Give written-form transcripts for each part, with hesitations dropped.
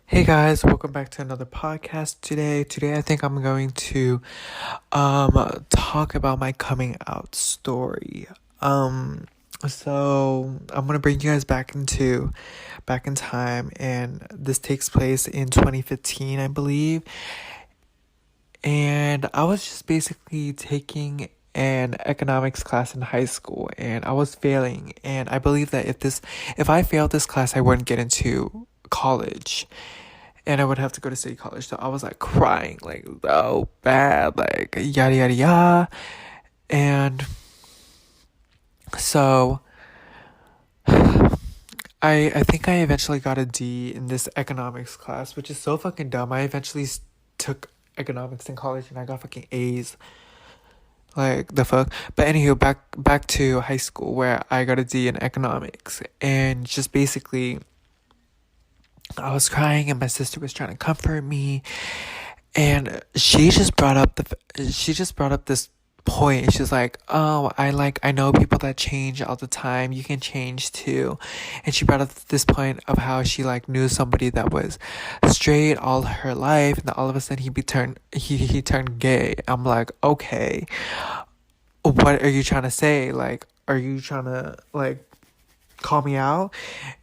Hey guys, welcome back to another podcast today. Today I think I'm going to talk about my coming out story. So I'm gonna bring you guys back in time, and this takes place in 2015, I believe. And I was just basically taking an economics class in high school, and I was failing, and I believe that if I failed this class I wouldn't get into college, and I would have to go to city college. So I was like crying, like so bad, like yada yada yada. And so I think I eventually got a D in this economics class, which is so fucking dumb. I eventually took economics in college and I got fucking A's. Like the fuck. But anywho, back to high school where I got a D in economics, and just basically I was crying and my sister was trying to comfort me, and she just brought up this point. She's like, "Oh, I know people that change all the time. You can change too." And she brought up this point of how she like knew somebody that was straight all her life, and then all of a sudden he turned gay. I'm like, "Okay, what are you trying to say? Like, are you trying to like call me out?"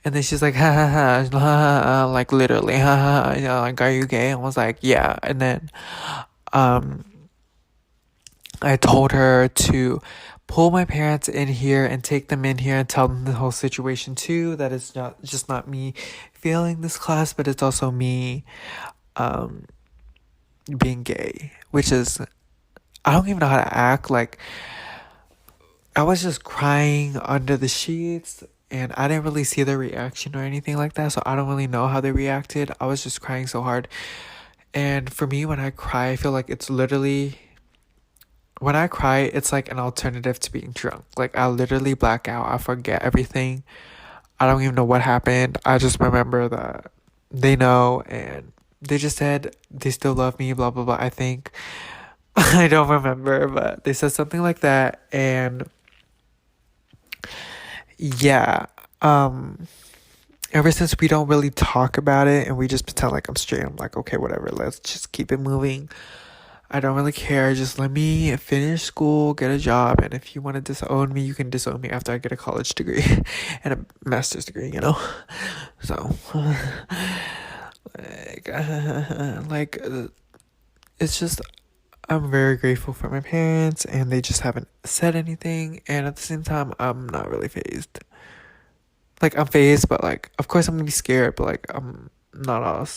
And then she's like, ha ha ha, ha, ha, like literally, ha ha, like, are you gay? I was like, yeah. And then, um, I told her to pull my parents in here and take them in here and tell them the whole situation too. That it's not me failing this class, but it's also me, um, being gay, which is, I don't even know how to act. Like, I was just crying under the sheets, and I didn't really see their reaction or anything like that, so I don't really know how they reacted. I was just crying so hard. And for me, when I cry, I feel like when I cry, it's like an alternative to being drunk. Like, I literally black out, I forget everything. I don't even know what happened. I just remember that they know, and they just said they still love me, blah, blah, blah, I think. I don't remember, but they said something like that, and yeah, um ever since we don't really talk about it and we just pretend like I'm straight, I'm like, okay, whatever, let's just keep it moving. I don't really care. Just let me finish school, get a job, and if you want to disown me, you can disown me after I get a college degree and a master's degree. So, like, it's just, I'm very grateful for my parents, and they just haven't said anything, and at the same time, I'm not really phased. Like, I'm phased, but like, of course I'm gonna be scared, but like, I'm not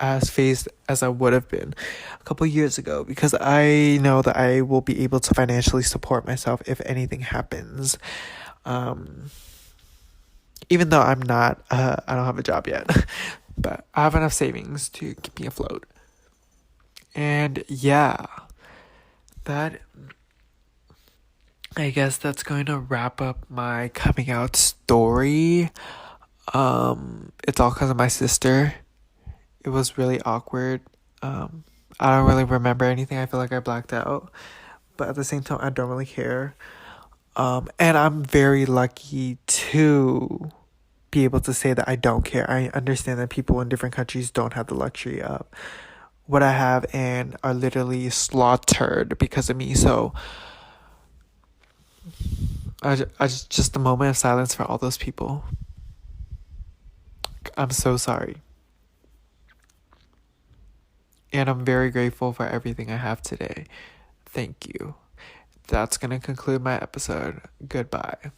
as phased as I would have been a couple years ago, because I know that I will be able to financially support myself if anything happens. Um, Even though I don't have a job yet, but I have enough savings to keep me afloat. And yeah, that I guess that's going to wrap up my coming out story. It's all because of my sister. It was really awkward. I don't really remember anything. I feel like I blacked out, but at the same time, I don't really care. And I'm very lucky to be able to say that I don't care. I understand that people in different countries don't have the luxury of what I have and are literally slaughtered because of me. So, just a moment of silence for all those people. I'm so sorry. And I'm very grateful for everything I have today. Thank you. That's going to conclude my episode. Goodbye.